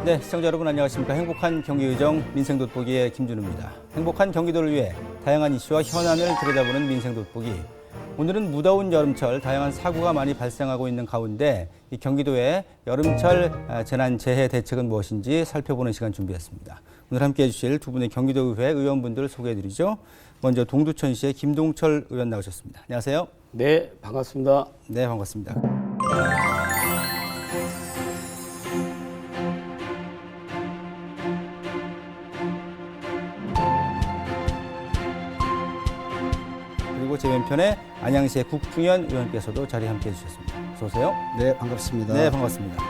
네, 시청자 여러분 안녕하십니까. 행복한 경기의정 민생돋보기의 김준우입니다. 행복한 경기도를 위해 다양한 이슈와 현안을 들여다보는 민생돋보기. 오늘은 무더운 여름철 다양한 사고가 많이 발생하고 있는 가운데 이 경기도의 여름철 재난재해 대책은 무엇인지 살펴보는 시간 준비했습니다. 오늘 함께해 주실 두 분의 경기도의회 의원분들 소개해드리죠. 먼저 동두천시의 김동철 의원 나오셨습니다. 안녕하세요. 네, 반갑습니다. 네, 반갑습니다. 그리고 제 왼편에 안양시의 국중현 의원께서도 자리에 함께해 주셨습니다. 어서 오세요. 네, 반갑습니다. 네, 반갑습니다.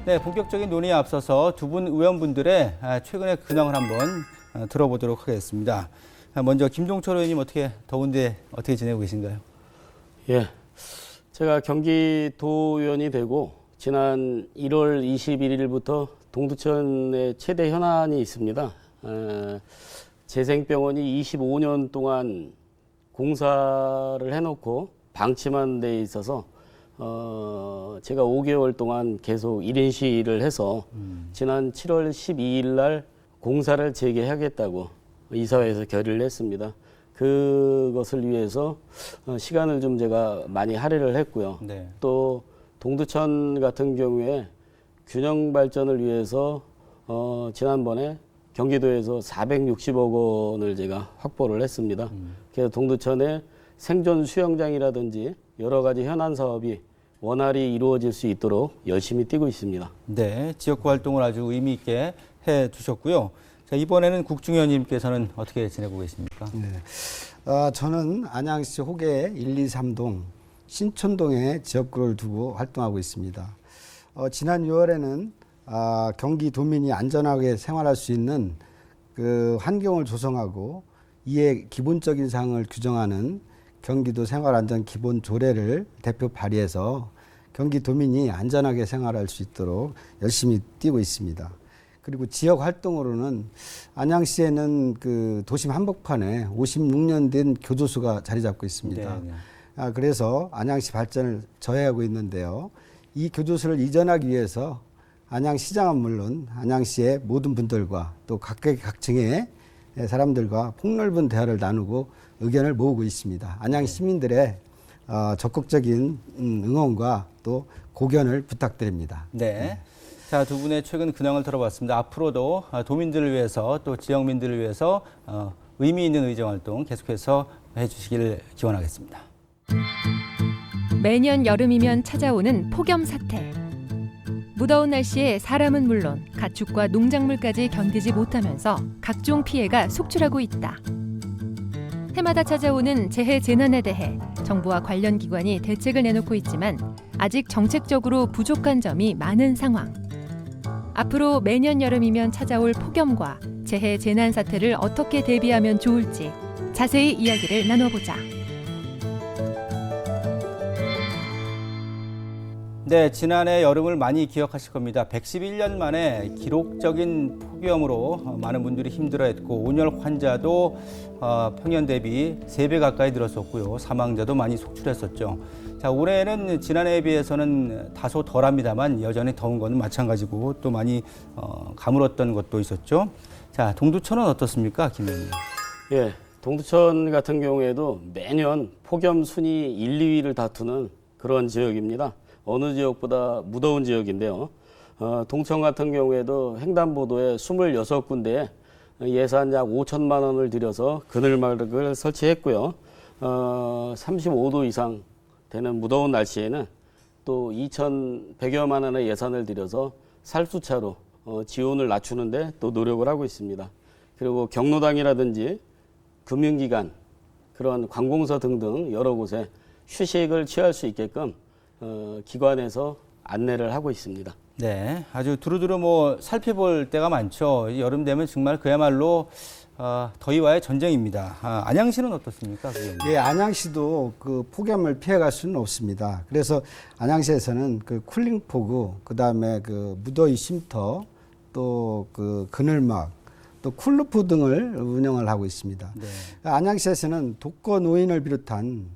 네, 본격적인 논의에 앞서서 두 분 의원분들의 최근의 근황을 한번 들어보도록 하겠습니다. 먼저 김동철 의원님 어떻게 더운데 어떻게 지내고 계신가요? 예, 제가 경기도의원이 되고 지난 1월 21일부터 동두천에 최대 현안이 있습니다. 재생병원이 25년 동안 공사를 해놓고 방치만 돼 있어서 제가 5개월 동안 계속 1인 시위를 해서 지난 7월 12일 날 공사를 재개하겠다고 이사회에서 결의를 했습니다. 그것을 위해서 시간을 좀 제가 많이 할애를 했고요. 네. 또 동두천 같은 경우에 균형 발전을 위해서 지난번에 경기도에서 460억 원을 제가 확보를 했습니다. 그래서 동두천에 생존 수영장이라든지 여러 가지 현안 사업이 원활히 이루어질 수 있도록 열심히 뛰고 있습니다. 네, 지역구 활동을 아주 의미 있게 해 두셨고요. 자, 이번에는 국중의원님께서는 어떻게 지내고 계십니까? 네. 저는 안양시 호계 1, 2, 3동 신촌동에 지역구를 두고 활동하고 있습니다. 지난 6월에는 경기도민이 안전하게 생활할 수 있는 그 환경을 조성하고 이에 기본적인 사항을 규정하는 경기도 생활안전기본조례를 대표 발의해서 경기도민이 안전하게 생활할 수 있도록 열심히 뛰고 있습니다. 그리고 지역 활동으로는 안양시에는 그 도심 한복판에 56년 된 교도소가 자리 잡고 있습니다. 네. 그래서 안양시 발전을 저해하고 있는데요. 이 교도소를 이전하기 위해서 안양시장은 물론 안양시의 모든 분들과 또 각계각층의 사람들과 폭넓은 대화를 나누고 의견을 모으고 있습니다. 안양 시민들의 적극적인 응원과 또 고견을 부탁드립니다. 네. 자, 두 분의 최근 근황을 들어봤습니다. 앞으로도 도민들을 위해서 또 지역민들을 위해서 의미 있는 의정활동 계속해서 해주시길 기원하겠습니다. 매년 여름이면 찾아오는 폭염 사태. 무더운 날씨에 사람은 물론 가축과 농작물까지 견디지 못하면서 각종 피해가 속출하고 있다. 해마다 찾아오는 재해 재난에 대해 정부와 관련 기관이 대책을 내놓고 있지만 아직 정책적으로 부족한 점이 많은 상황. 앞으로 매년 여름이면 찾아올 폭염과 재해 재난 사태를 어떻게 대비하면 좋을지 자세히 이야기를 나눠보자. 네, 지난해 여름을 많이 기억하실 겁니다. 111년 만에 기록적인 폭염으로 많은 분들이 힘들어했고 온열 환자도 평년 대비 3배 가까이 늘었었고요. 사망자도 많이 속출했었죠. 자, 올해는 지난해에 비해서는 다소 덜합니다만 여전히 더운 것은 마찬가지고 또 많이 가물었던 것도 있었죠. 자, 동두천은 어떻습니까, 김 의원님? 예, 동두천 같은 경우에도 매년 폭염 순위 1, 2위를 다투는 그런 지역입니다. 어느 지역보다 무더운 지역인데요. 동천 같은 경우에도 횡단보도에 26군데에 예산 약 5천만 원을 들여서 그늘막을 설치했고요. 35도 이상 되는 무더운 날씨에는 또 2,100여만 원의 예산을 들여서 살수차로 지온을 낮추는데 또 노력을 하고 있습니다. 그리고 경로당이라든지 금융기관, 그런 관공서 등등 여러 곳에 휴식을 취할 수 있게끔 기관에서 안내를 하고 있습니다. 네, 아주 두루두루 살펴볼 때가 많죠. 여름 되면 정말 그야말로 더위와의 전쟁입니다. 안양시는 어떻습니까? 예, 안양시도 그 폭염을 피해갈 수는 없습니다. 그래서 안양시에서는 그 쿨링포구, 그 다음에 그 무더위 쉼터, 또 그 그늘막, 또 쿨루프 등을 운영을 하고 있습니다. 네. 안양시에서는 독거 노인을 비롯한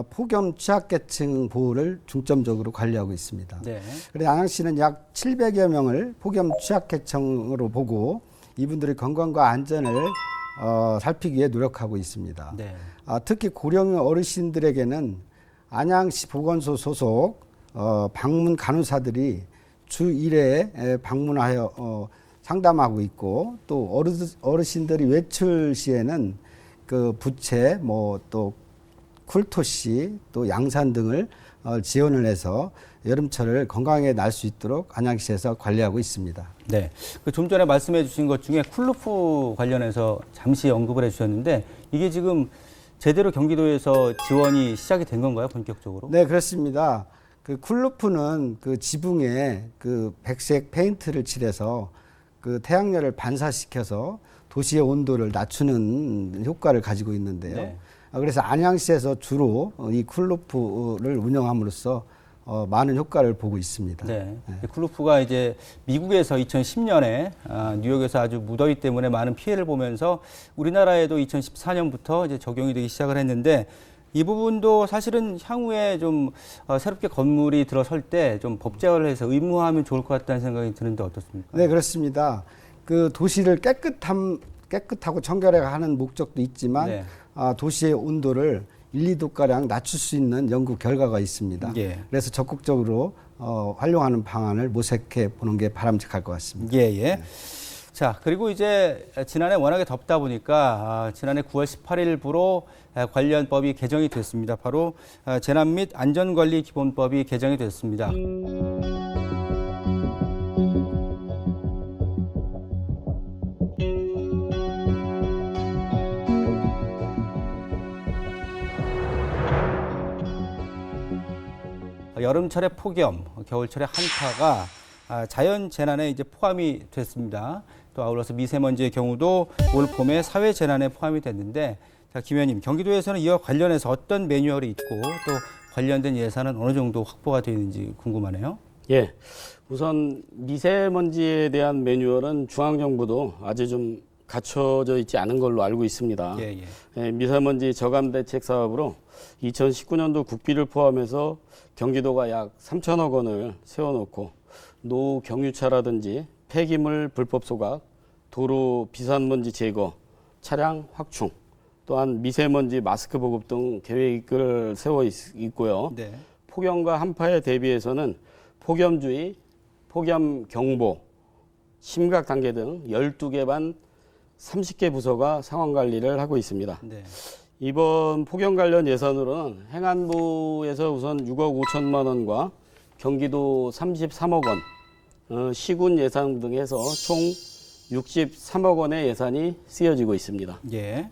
폭염 취약계층 보호를 중점적으로 관리하고 있습니다. 네. 그래서 안양시는 약 700여 명을 폭염 취약계층으로 보고 이분들의 건강과 안전을 살피기 위해 노력하고 있습니다. 네. 특히 고령 어르신들에게는 안양시 보건소 소속 방문 간호사들이 주 1회 방문하여 상담하고 있고 또 어르신들이 외출 시에는 그 부채 또 쿨토시 또 양산 등을 지원을 해서 여름철을 건강하게 날 수 있도록 안양시에서 관리하고 있습니다. 네. 좀 전에 말씀해 주신 것 중에 쿨루프 관련해서 잠시 언급을 해 주셨는데 이게 지금 제대로 경기도에서 지원이 시작이 된 건가요, 본격적으로? 네, 그렇습니다. 그 쿨루프는 그 지붕에 그 백색 페인트를 칠해서 그 태양열을 반사시켜서 도시의 온도를 낮추는 효과를 가지고 있는데요. 네. 그래서 안양시에서 주로 이 쿨루프를 운영함으로써 많은 효과를 보고 있습니다. 네. 쿨루프가 이제 미국에서 2010년에 뉴욕에서 아주 무더위 때문에 많은 피해를 보면서 우리나라에도 2014년부터 이제 적용이 되기 시작을 했는데 이 부분도 사실은 향후에 좀 새롭게 건물이 들어설 때 좀 법제화를 해서 의무화하면 좋을 것 같다는 생각이 드는데 어떻습니까? 네, 그렇습니다. 그 도시를 깨끗하고 청결하게 하는 목적도 있지만 네. 도시의 온도를 1, 2도가량 낮출 수 있는 연구 결과가 있습니다. 예. 그래서 적극적으로 활용하는 방안을 모색해 보는 게 바람직할 것 같습니다. 예, 예. 자, 그리고 이제 지난해 워낙에 덥다 보니까 지난해 9월 18일부로 관련법이 개정이 됐습니다. 바로 재난 및 안전관리 기본법이 개정이 됐습니다. 여름철의 폭염, 겨울철의 한파가 자연 재난에 이제 포함이 됐습니다. 또 아울러서 미세먼지의 경우도 올 봄에 사회 재난에 포함이 됐는데, 자, 김 의원님, 경기도에서는 이와 관련해서 어떤 매뉴얼이 있고 또 관련된 예산은 어느 정도 확보가 되어 있는지 궁금하네요. 예. 우선 미세먼지에 대한 매뉴얼은 중앙정부도 아직 좀 갖춰져 있지 않은 걸로 알고 있습니다. 예, 예. 예, 미세먼지 저감 대책 사업으로 2019년도 국비를 포함해서 경기도가 약 3천억 원을 세워놓고 노후 경유차라든지 폐기물 불법 소각, 도로 비산먼지 제거, 차량 확충, 또한 미세먼지 마스크 보급 등 계획을 세워 있고요. 네. 폭염과 한파에 대비해서는 폭염주의, 폭염 경보, 심각 단계 등 12개 반 30개 부서가 상황 관리를 하고 있습니다. 네. 이번 폭염 관련 예산으로는 행안부에서 우선 6억 5천만 원과 경기도 33억 원, 시군 예산 등 해서 총 63억 원의 예산이 쓰여지고 있습니다. 예.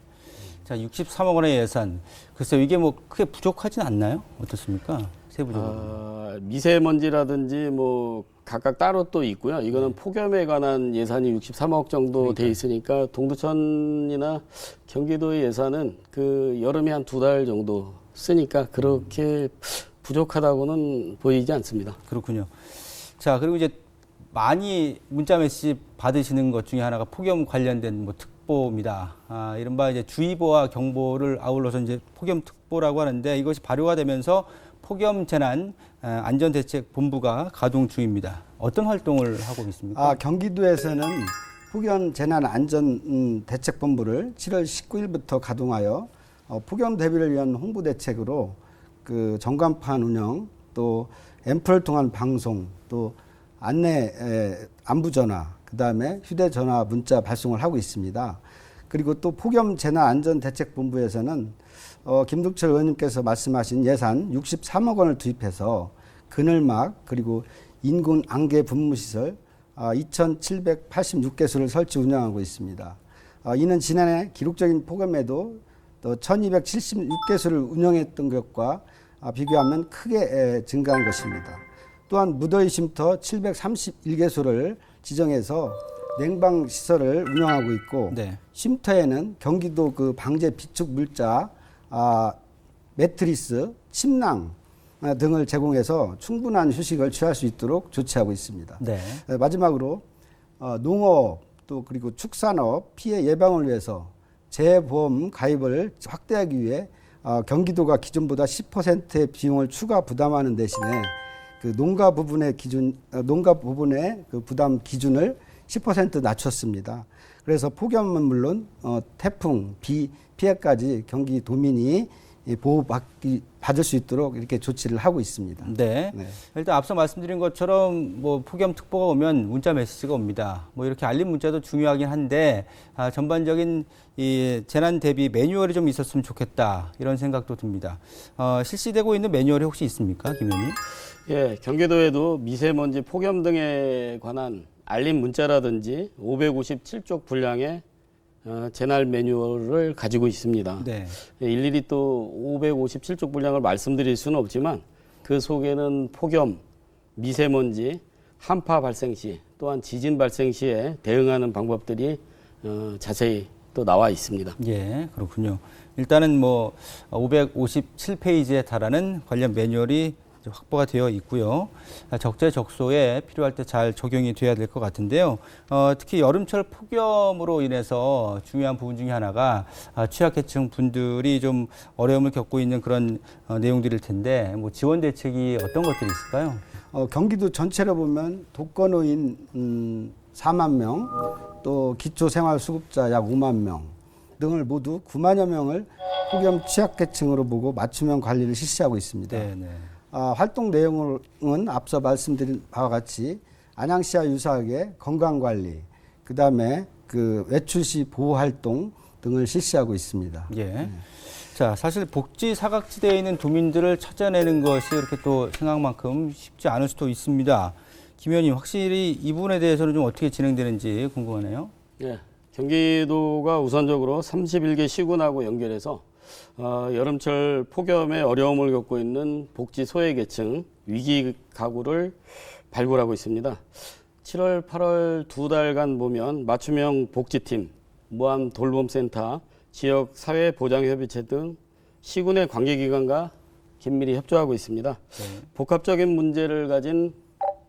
자, 63억 원의 예산. 글쎄요, 이게 뭐 크게 부족하진 않나요? 어떻습니까? 세부적으로. 미세먼지라든지 뭐 각각 따로 또 있고요. 이거는 폭염에 관한 예산이 63억 정도 돼 있으니까 동두천이나 경기도의 예산은 그 여름에 한 2달 정도 쓰니까 그렇게 부족하다고는 보이지 않습니다. 그렇군요. 자, 그리고 이제 많이 문자 메시지 받으시는 것 중에 하나가 폭염 관련된 뭐 특보입니다. 이른바 이제 주의보와 경보를 아울러서 이제 폭염특보라고 하는데 이것이 발효가 되면서 폭염 재난 안전대책 본부가 가동 중입니다. 어떤 활동을 하고 있습니까? 경기도에서는 폭염 재난 안전 대책 본부를 7월 19일부터 가동하여 폭염 대비를 위한 홍보 대책으로 그 전광판 운영, 또 앰플을 통한 방송, 또 안내 안부 전화, 그다음에 휴대전화 문자 발송을 하고 있습니다. 그리고 또 폭염 재난 안전 대책 본부에서는 김덕철 의원님께서 말씀하신 예산 63억 원을 투입해서 그늘막 그리고 인공 안개 분무시설 2,786개소를 설치 운영하고 있습니다. 이는 지난해 기록적인 폭염에도 또 1,276개소를 운영했던 것과 비교하면 크게 증가한 것입니다. 또한 무더위 쉼터 731개소를 지정해서 냉방 시설을 운영하고 있고 네. 쉼터에는 경기도 그 방제 비축 물자, 매트리스, 침낭 등을 제공해서 충분한 휴식을 취할 수 있도록 조치하고 있습니다. 네. 마지막으로 농업, 또 그리고 축산업 피해 예방을 위해서 재보험 가입을 확대하기 위해 경기도가 기존보다 10%의 비용을 추가 부담하는 대신에 그 농가 부분의 그 부담 기준을 10% 낮췄습니다. 그래서 폭염은 물론 태풍, 비 피해까지 경기도민이 받을 수 있도록 이렇게 조치를 하고 있습니다. 네. 네. 일단 앞서 말씀드린 것처럼 뭐 폭염특보가 오면 문자 메시지가 옵니다. 뭐 이렇게 알림 문자도 중요하긴 한데 전반적인 이 재난 대비 매뉴얼이 좀 있었으면 좋겠다 이런 생각도 듭니다. 실시되고 있는 매뉴얼이 혹시 있습니까, 김 의원님? 예, 경기도에도 미세먼지 폭염 등에 관한 알림 문자라든지 557쪽 분량의 재난 매뉴얼을 가지고 있습니다. 네. 일일이 또 557쪽 분량을 말씀드릴 수는 없지만 그 속에는 폭염, 미세먼지, 한파 발생 시 또한 지진 발생 시에 대응하는 방법들이 자세히 또 나와 있습니다. 예, 그렇군요. 일단은 뭐 557페이지에 달하는 관련 매뉴얼이 확보가 되어 있고요. 적재적소에 필요할 때 잘 적용이 돼야 될 것 같은데요. 특히 여름철 폭염으로 인해서 중요한 부분 중에 하나가 취약계층 분들이 좀 어려움을 겪고 있는 그런 내용들일 텐데 뭐 지원 대책이 어떤 것들이 있을까요? 경기도 전체로 보면 독거노인 4만 명, 또 기초생활수급자 약 5만 명 등을 모두 9만여 명을 폭염 취약계층으로 보고 맞춤형 관리를 실시하고 있습니다. 네. 활동 내용은 앞서 말씀드린 바와 같이 안양시와 유사하게 건강관리, 그다음에 그 외출 시 보호활동 등을 실시하고 있습니다. 예. 자, 사실 복지 사각지대에 있는 도민들을 찾아내는 것이 그렇게 또 생각만큼 쉽지 않을 수도 있습니다. 김 의원님, 확실히 이 부분에 대해서는 좀 어떻게 진행되는지 궁금하네요. 예, 경기도가 우선적으로 31개 시군하고 연결해서 여름철 폭염에 어려움을 겪고 있는 복지 소외계층 위기 가구를 발굴하고 있습니다. 7월, 8월 두 달간 보면 맞춤형 복지팀, 모함 돌봄센터, 지역 사회보장협의체 등 시군의 관계기관과 긴밀히 협조하고 있습니다. 복합적인 문제를 가진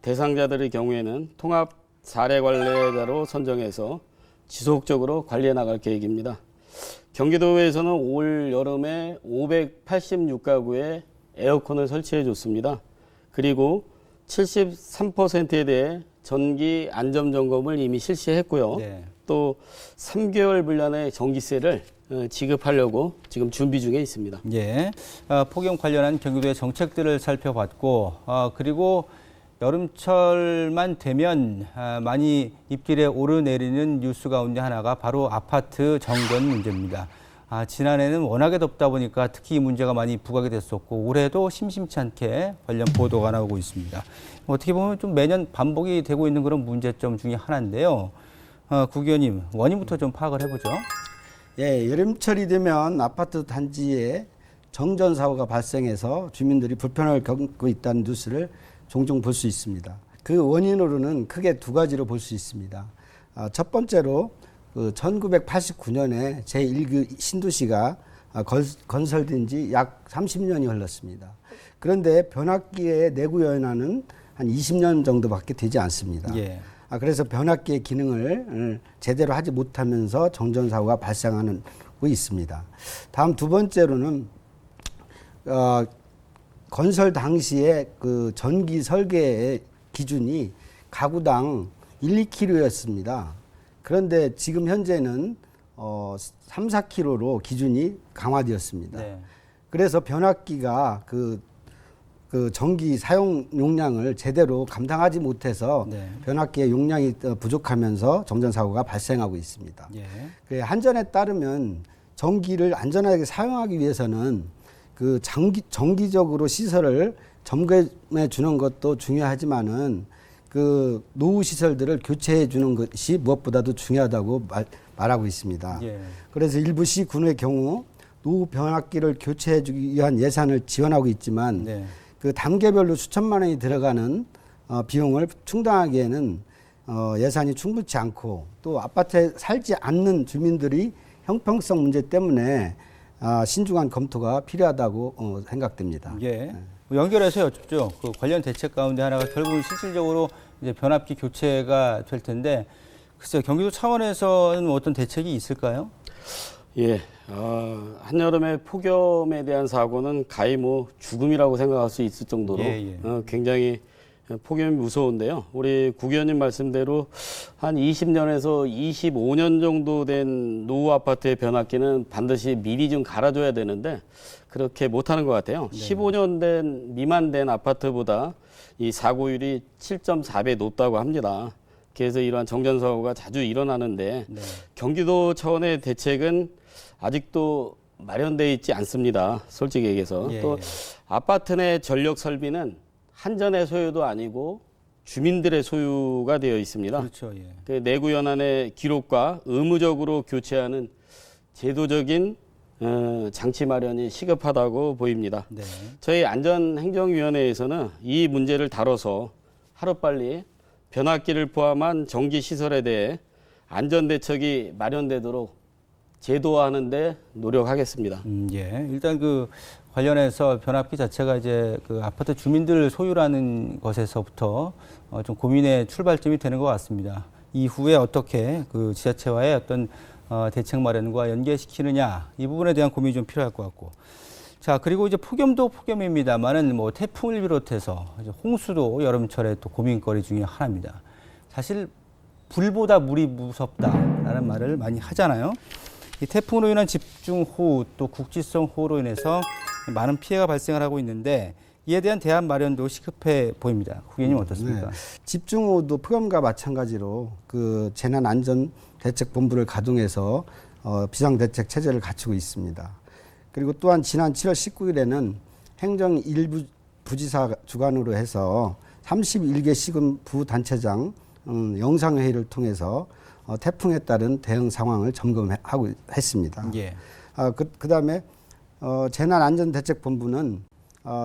대상자들의 경우에는 통합 사례 관리자로 선정해서 지속적으로 관리해 나갈 계획입니다. 경기도에서는 올 여름에 586가구에 에어컨을 설치해 줬습니다. 그리고 73%에 대해 전기 안전 점검을 이미 실시했고요. 네. 또 3개월 분량의 전기세를 지급하려고 지금 준비 중에 있습니다. 예. 폭염 관련한 경기도의 정책들을 살펴봤고, 그리고 여름철만 되면 많이 입길에 오르내리는 뉴스 가운데 하나가 바로 아파트 정전 문제입니다. 지난해는 워낙에 덥다 보니까 특히 이 문제가 많이 부각이 됐었고 올해도 심심치 않게 관련 보도가 나오고 있습니다. 어떻게 보면 좀 매년 반복이 되고 있는 그런 문제점 중에 하나인데요. 국 의원님, 원인부터 좀 파악을 해보죠. 예, 여름철이 되면 아파트 단지에 정전 사고가 발생해서 주민들이 불편을 겪고 있다는 뉴스를 종종 볼 수 있습니다. 그 원인으로는 크게 두 가지로 볼 수 있습니다. 첫 번째로 1989년에 제1기 신도시가 건설된 지 약 30년이 흘렀습니다. 그런데 변압기의 내구 연한은 한 20년 정도밖에 되지 않습니다. 예. 그래서 변압기의 기능을 제대로 하지 못하면서 정전사고가 발생하고 있습니다. 다음 두 번째로는 건설 당시에 그 전기 설계의 기준이 가구당 1, 2kg였습니다. 그런데 지금 현재는 3, 4kg로 기준이 강화되었습니다. 네. 그래서 변압기가 그 전기 사용 용량을 제대로 감당하지 못해서 네. 변압기의 용량이 부족하면서 정전사고가 발생하고 있습니다. 예. 한전에 따르면 전기를 안전하게 사용하기 위해서는 그 정기적으로 시설을 점검해 주는 것도 중요하지만은 그 노후 시설들을 교체해 주는 것이 무엇보다도 중요하다고 말하고 있습니다. 예. 그래서 일부 시군의 경우 노후 변압기를 교체해 주기 위한 예산을 지원하고 있지만 네. 그 단계별로 수천만 원이 들어가는 비용을 충당하기에는 예산이 충분치 않고 또 아파트에 살지 않는 주민들이 형평성 문제 때문에 신중한 검토가 필요하다고 생각됩니다. 예. 연결해서 여쭙죠. 그 관련 대책 가운데 하나가 결국은 실질적으로 이제 변압기 교체가 될 텐데 글쎄요, 경기도 차원에서는 어떤 대책이 있을까요? 예, 한여름에 폭염에 대한 사고는 가히 뭐 죽음이라고 생각할 수 있을 정도로 예. 굉장히 폭염이 무서운데요. 우리 국 의원님 말씀대로 한 20년에서 25년 정도 된 노후 아파트의 변압기는 반드시 미리 좀 갈아줘야 되는데 그렇게 못하는 것 같아요. 15년 미만 된 아파트보다 이 사고율이 7.4배 높다고 합니다. 그래서 이러한 정전사고가 자주 일어나는데 네. 경기도 차원의 대책은 아직도 마련되어 있지 않습니다. 솔직히 얘기해서. 예, 또 예. 아파트 내 전력 설비는 한전의 소유도 아니고 주민들의 소유가 되어 있습니다. 그렇죠. 예. 그 내구 연한의 기록과 의무적으로 교체하는 제도적인 장치 마련이 시급하다고 보입니다. 네. 저희 안전행정위원회에서는 이 문제를 다뤄서 하루빨리 변압기를 포함한 전기 시설에 대해 안전 대책이 마련되도록 제도화하는 데 노력하겠습니다. 예. 일단 그 관련해서 변압기 자체가 이제 그 아파트 주민들 소유라는 것에서부터 좀 고민의 출발점이 되는 것 같습니다. 이후에 어떻게 그 지자체와의 어떤 대책 마련과 연계시키느냐 이 부분에 대한 고민이 좀 필요할 것 같고. 자, 그리고 이제 폭염도 폭염입니다만은 뭐 태풍을 비롯해서 이제 홍수도 여름철에 또 고민거리 중에 하나입니다. 사실 불보다 물이 무섭다라는 말을 많이 하잖아요. 이 태풍으로 인한 집중호우 또 국지성 호우로 인해서 많은 피해가 발생을 하고 있는데 이에 대한 대안 마련도 시급해 보입니다. 후계님 어떻습니까? 네. 집중호우도 폭염과 마찬가지로 그 재난안전대책본부를 가동해서 비상대책 체제를 갖추고 있습니다. 그리고 또한 지난 7월 19일에는 행정 일부 부지사 주관으로 해서 31개 시군 부단체장 영상회의를 통해서 태풍에 따른 대응 상황을 점검하고 했습니다. 예. 그다음에 재난안전대책본부는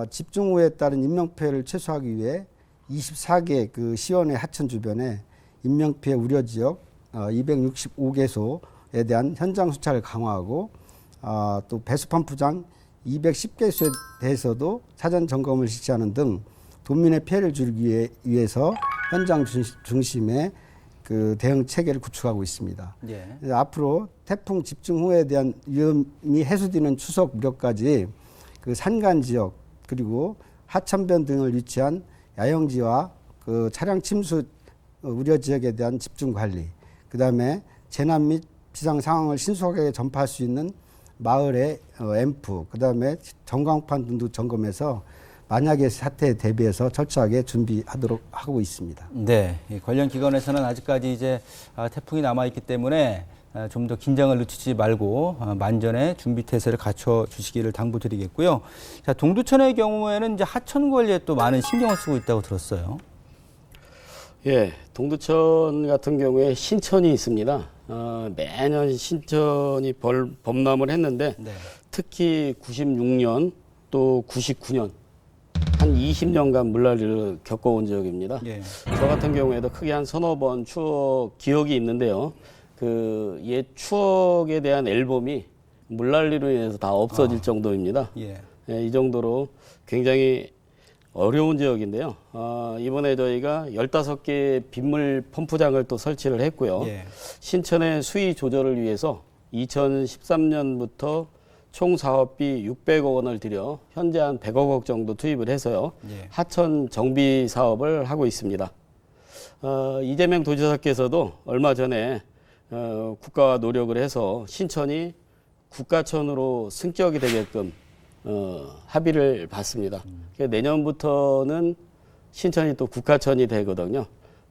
집중호우에 따른 인명피해를 최소화하기 위해 24개 그 시원의 하천 주변에 인명피해 우려지역 265개소에 대한 현장 수찰을 강화하고 또 배수펌프장 210개소에 대해서도 사전 점검을 실시하는 등 도민의 피해를 줄이기 위해서 현장 중심의 그 대응 체계를 구축하고 있습니다. 예. 앞으로 태풍 집중호우에 대한 위험이 해소되는 추석 무렵까지 그 산간 지역 그리고 하천변 등을 위치한 야영지와 그 차량 침수 우려 지역에 대한 집중 관리, 그다음에 재난 및 비상 상황을 신속하게 전파할 수 있는 마을의 앰프, 그다음에 전광판 등도 점검해서 만약의 사태에 대비해서 철저하게 준비하도록 하고 있습니다. 네, 이 관련 기관에서는 아직까지 이제 태풍이 남아 있기 때문에 좀 더 긴장을 늦추지 말고 만전의 준비 태세를 갖춰 주시기를 당부드리겠고요. 자, 동두천의 경우에는 이제 하천 관리에 또 많은 신경을 쓰고 있다고 들었어요. 예, 동두천 같은 경우에 신천이 있습니다. 매년 신천이 범람을 했는데 네. 특히 96년 또 99년 한 20년간 물난리를 겪어온 지역입니다. 예. 저 같은 경우에도 크게 한 서너 번 추억 기억이 있는데요. 그 옛 추억에 대한 앨범이 물난리로 인해서 다 없어질 정도입니다. 예. 이 정도로 굉장히 어려운 지역인데요. 이번에 저희가 15개 빗물 펌프장을 또 설치를 했고요. 예. 신천의 수위 조절을 위해서 2013년부터 총 사업비 600억 원을 들여 현재 한 100억 원 정도 투입을 해서요. 예. 하천 정비 사업을 하고 있습니다. 이재명 도지사께서도 얼마 전에 국가와 노력을 해서 신천이 국가천으로 승격이 되게끔 합의를 받습니다. 내년부터는 신천이 또 국가천이 되거든요.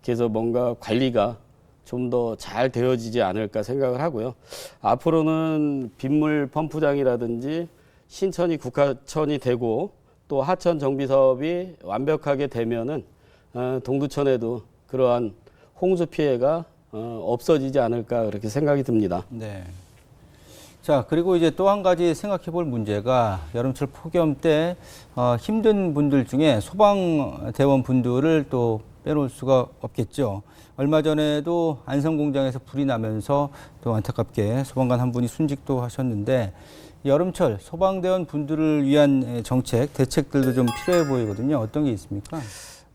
그래서 뭔가 관리가 좀 더 잘 되어지지 않을까 생각을 하고요. 앞으로는 빗물 펌프장이라든지 신천이 국가천이 되고 또 하천 정비 사업이 완벽하게 되면은 동두천에도 그러한 홍수 피해가 없어지지 않을까 그렇게 생각이 듭니다. 네. 자, 그리고 이제 또 한 가지 생각해 볼 문제가 여름철 폭염 때 힘든 분들 중에 소방대원 분들을 또 빼놓을 수가 없겠죠. 얼마 전에도 안성공장에서 불이 나면서 또 안타깝게 소방관 한 분이 순직도 하셨는데 여름철 소방대원 분들을 위한 정책, 대책들도 좀 필요해 보이거든요. 어떤 게 있습니까?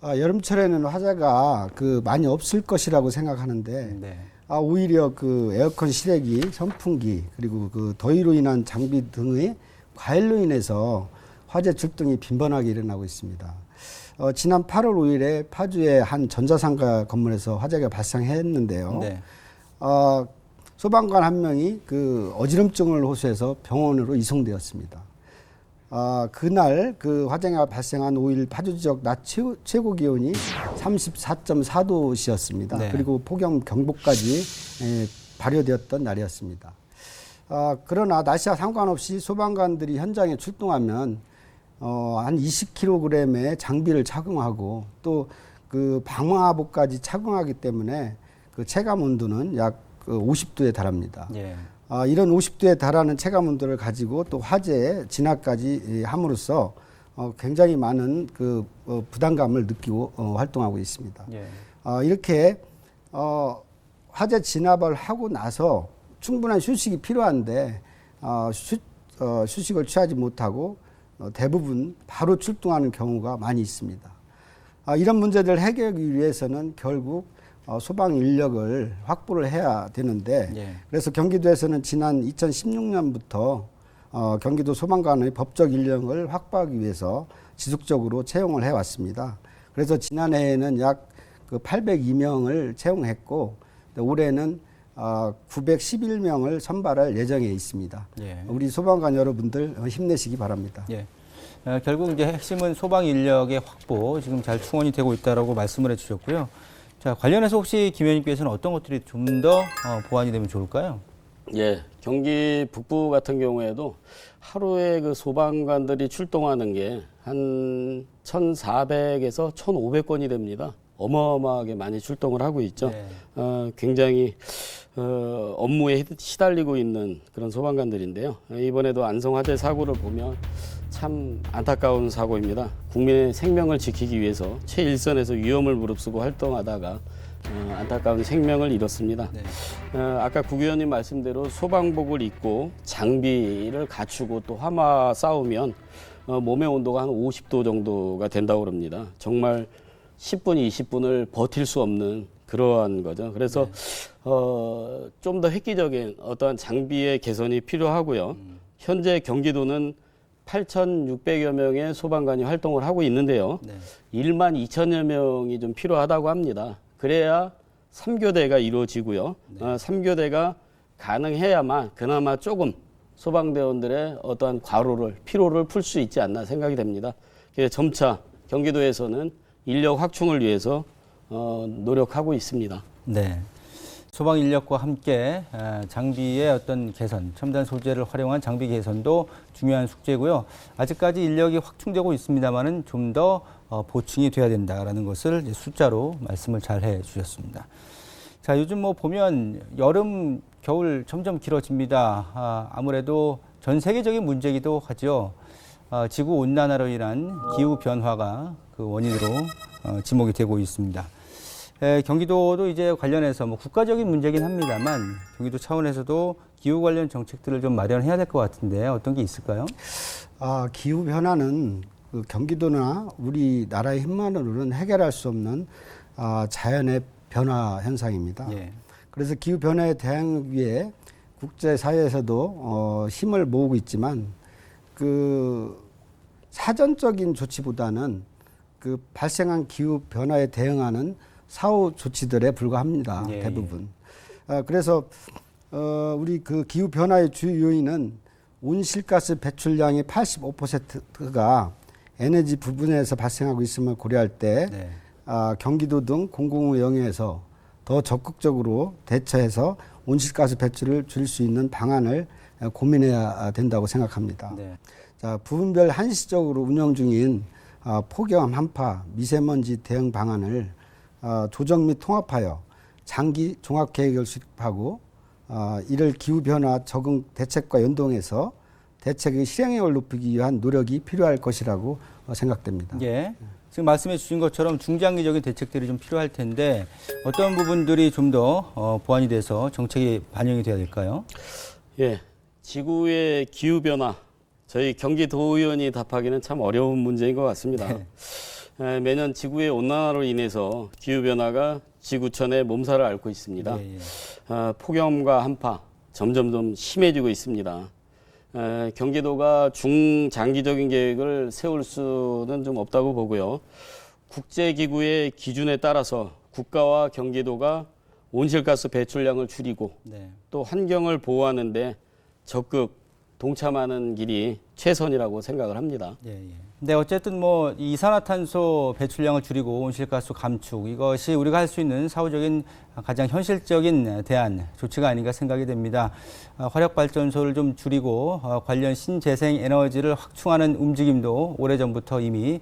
여름철에는 화재가 그 많이 없을 것이라고 생각하는데 네. 오히려 그 에어컨 실외기, 선풍기 그리고 그 더위로 인한 장비 등의 과열로 인해서 화재 출동이 빈번하게 일어나고 있습니다. 지난 8월 5일에 파주의 한 전자상가 건물에서 화재가 발생했는데요. 네. 소방관 한 명이 그 어지럼증을 호소해서 병원으로 이송되었습니다. 그날 그 화재가 발생한 5일 파주 지역 낮 최고 기온이 34.4도씨였습니다. 네. 그리고 폭염 경보까지 발효되었던 날이었습니다. 그러나 날씨와 상관없이 소방관들이 현장에 출동하면 한 20kg의 장비를 착용하고 또 그 방화복까지 착용하기 때문에 그 체감 온도는 약 50도에 달합니다. 예. 이런 50도에 달하는 체감 온도를 가지고 또 화재 진압까지 함으로써 굉장히 많은 그 부담감을 느끼고 활동하고 있습니다. 예. 이렇게 화재 진압을 하고 나서 충분한 휴식이 필요한데 휴식을 취하지 못하고 대부분 바로 출동하는 경우가 많이 있습니다. 이런 문제들을 해결하기 위해서는 결국 소방 인력을 확보를 해야 되는데 예. 그래서 경기도에서는 지난 2016년부터 경기도 소방관의 법적 인력을 확보하기 위해서 지속적으로 채용을 해왔습니다. 그래서 지난해에는 약 802명을 채용했고 올해는 911명을 선발할 예정에 있습니다. 예. 우리 소방관 여러분들 힘내시기 바랍니다. 예. 결국 이제 핵심은 소방 인력의 확보 지금 잘 충원이 되고 있다라고 말씀을 해주셨고요. 자, 관련해서 혹시 김 의원님께서는 어떤 것들이 좀 더 보완이 되면 좋을까요? 예, 경기 북부 같은 경우에도 하루에 그 소방관들이 출동하는 게 한 1,400에서 1,500건이 됩니다. 어마어마하게 많이 출동을 하고 있죠. 네. 굉장히 업무에 시달리고 있는 그런 소방관들인데요. 이번에도 안성 화재 사고를 보면 참 안타까운 사고입니다. 국민의 생명을 지키기 위해서 최일선에서 위험을 무릅쓰고 활동하다가 안타까운 생명을 잃었습니다. 네. 아까 국 의원님 말씀대로 소방복을 입고 장비를 갖추고 또 화마 싸우면 몸의 온도가 한 50도 정도가 된다고 그럽니다. 정말 10분, 20분을 버틸 수 없는 그러한 거죠. 그래서 좀 더 획기적인 어떠한 장비의 개선이 필요하고요. 현재 경기도는 8,600여 명의 소방관이 활동을 하고 있는데요. 네. 1만 2천여 명이 좀 필요하다고 합니다. 그래야 3교대가 이루어지고요. 3교대가 가능해야만 그나마 조금 소방대원들의 어떠한 피로를 풀 수 있지 않나 생각이 됩니다. 그래서 점차 경기도에서는 인력 확충을 위해서 노력하고 있습니다. 네. 소방 인력과 함께 장비의 어떤 개선, 첨단 소재를 활용한 장비 개선도 중요한 숙제고요. 아직까지 인력이 확충되고 있습니다만은 좀 더 보충이 돼야 된다라는 것을 숫자로 말씀을 잘 해주셨습니다. 자, 요즘 뭐 보면 여름, 겨울 점점 길어집니다. 아무래도 전 세계적인 문제이기도 하죠. 지구 온난화로 인한 기후 변화가 그 원인으로 지목이 되고 있습니다. 경기도도 이제 관련해서 뭐 국가적인 문제긴 합니다만 경기도 차원에서도 기후 관련 정책들을 좀 마련해야 될 것 같은데 어떤 게 있을까요? 기후 변화는 그 경기도나 우리나라의 힘만으로는 해결할 수 없는 자연의 변화 현상입니다. 예. 그래서 기후 변화에 대응하기 위해 국제 사회에서도 힘을 모으고 있지만 그 사전적인 조치보다는 그 발생한 기후 변화에 대응하는 사후 조치들에 불과합니다. 예, 대부분. 그래서 우리 그 기후 변화의 주요 요인은 온실가스 배출량의 85%가 에너지 부분에서 발생하고 있음을 고려할 때 네. 경기도 등 공공의 영역에서 더 적극적으로 대처해서 온실가스 배출을 줄일 수 있는 방안을 고민해야 된다고 생각합니다. 네. 자, 부분별 한시적으로 운영 중인 폭염, 한파, 미세먼지 대응 방안을 조정 및 통합하여 장기 종합 계획을 수립하고 이를 기후 변화 적응 대책과 연동해서 대책의 실행력을 높이기 위한 노력이 필요할 것이라고 생각됩니다. 예. 지금 말씀해 주신 것처럼 중장기적인 대책들이 좀 필요할 텐데 어떤 부분들이 좀 더 보완이 돼서 정책이 반영이 돼야 될까요? 예, 지구의 기후 변화 저희 경기도의원이 답하기는 참 어려운 문제인 것 같습니다. 네. 매년 지구의 온난화로 인해서 기후변화가 지구촌의 몸살을 앓고 있습니다. 예, 예. 폭염과 한파 점점 심해지고 있습니다. 경기도가 중장기적인 계획을 세울 수는 좀 없다고 보고요. 국제기구의 기준에 따라서 국가와 경기도가 온실가스 배출량을 줄이고 네. 또 환경을 보호하는 데 적극 동참하는 길이 최선이라고 생각을 합니다. 예, 예. 근데 어쨌든 뭐 이 이산화탄소 배출량을 줄이고 온실가스 감축 이것이 우리가 할 수 있는 사후적인 가장 현실적인 대안 조치가 아닌가 생각이 됩니다. 화력 발전소를 좀 줄이고 관련 신재생 에너지를 확충하는 움직임도 오래전부터 이미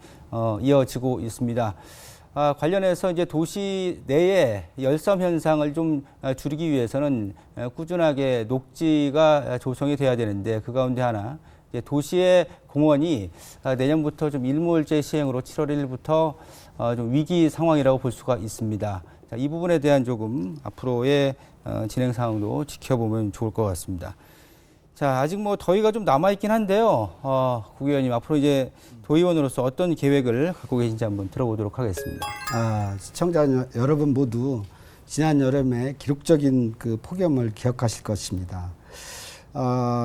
이어지고 있습니다. 관련해서 이제 도시 내에 열섬 현상을 좀 줄이기 위해서는 꾸준하게 녹지가 조성이 돼야 되는데 그 가운데 하나 이제 도시의 공원이 내년부터 좀 일몰제 시행으로 7월 1일부터 좀 위기 상황이라고 볼 수가 있습니다. 자, 이 부분에 대한 조금 앞으로의 진행 상황도 지켜보면 좋을 것 같습니다. 자, 아직 뭐 더위가 좀 남아있긴 한데요. 국회의원님, 앞으로 이제 도의원으로서 어떤 계획을 갖고 계신지 한번 들어보도록 하겠습니다. 시청자 여러분 모두 지난 여름에 기록적인 그 폭염을 기억하실 것입니다.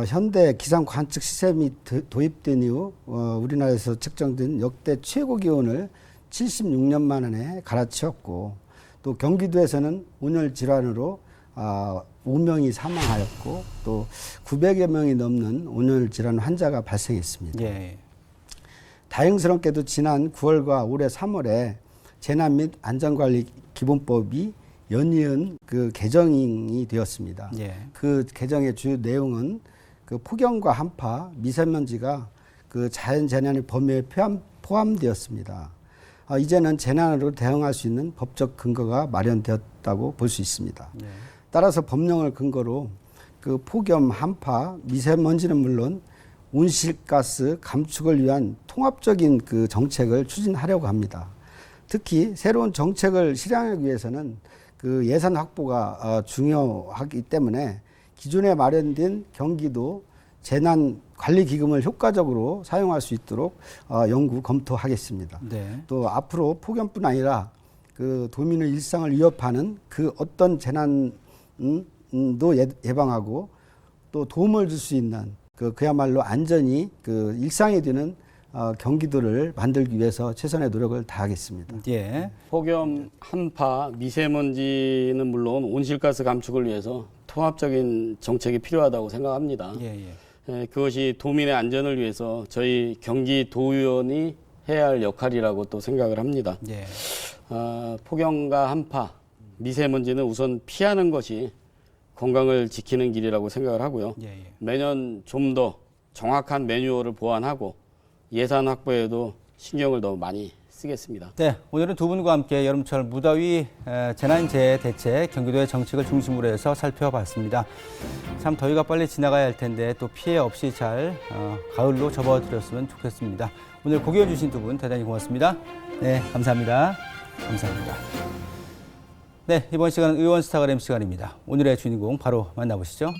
현대 기상 관측 시스템이 도입된 이후 우리나라에서 측정된 역대 최고 기온을 76년 만에 갈아치웠고 또 경기도에서는 온열 질환으로 5명이 사망하였고 또 900여 명이 넘는 온열 질환 환자가 발생했습니다. 예. 다행스럽게도 지난 9월과 올해 3월에 재난 및 안전관리 기본법이 연이은 그 개정이 되었습니다. 예. 그 개정의 주요 내용은 그 폭염과 한파, 미세먼지가 그 자연 재난의 범위에 포함되었습니다. 이제는 재난으로 대응할 수 있는 법적 근거가 마련되었다고 볼 수 있습니다. 네. 따라서 법령을 근거로 그 폭염, 한파, 미세먼지는 물론 온실가스 감축을 위한 통합적인 그 정책을 추진하려고 합니다. 특히 새로운 정책을 실행하기 위해서는 그 예산 확보가 중요하기 때문에 기존에 마련된 경기도 재난관리기금을 효과적으로 사용할 수 있도록 연구 검토하겠습니다. 네. 또 앞으로 폭염뿐 아니라 그 도민의 일상을 위협하는 그 어떤 재난도 예방하고 또 도움을 줄 수 있는 그야말로 안전이 그 일상이 되는 경기도를 만들기 위해서 최선의 노력을 다하겠습니다. 예. 폭염, 한파, 미세먼지는 물론 온실가스 감축을 위해서 통합적인 정책이 필요하다고 생각합니다. 예, 예. 그것이 도민의 안전을 위해서 저희 경기도의원이 해야 할 역할이라고 또 생각을 합니다. 예. 폭염과 한파, 미세먼지는 우선 피하는 것이 건강을 지키는 길이라고 생각을 하고요. 예, 예. 매년 좀 더 정확한 매뉴얼을 보완하고 예산 확보에도 신경을 더 많이 쓰겠습니다. 네, 오늘은 두 분과 함께 여름철 무더위 재난재해 대책 경기도의 정책을 중심으로 해서 살펴봤습니다. 참 더위가 빨리 지나가야 할 텐데 또 피해 없이 잘 가을로 접어들었으면 좋겠습니다. 오늘 고개해 주신 두 분 대단히 고맙습니다. 네, 감사합니다. 감사합니다. 네, 이번 시간은 의원 스타그램 시간입니다. 오늘의 주인공 바로 만나보시죠.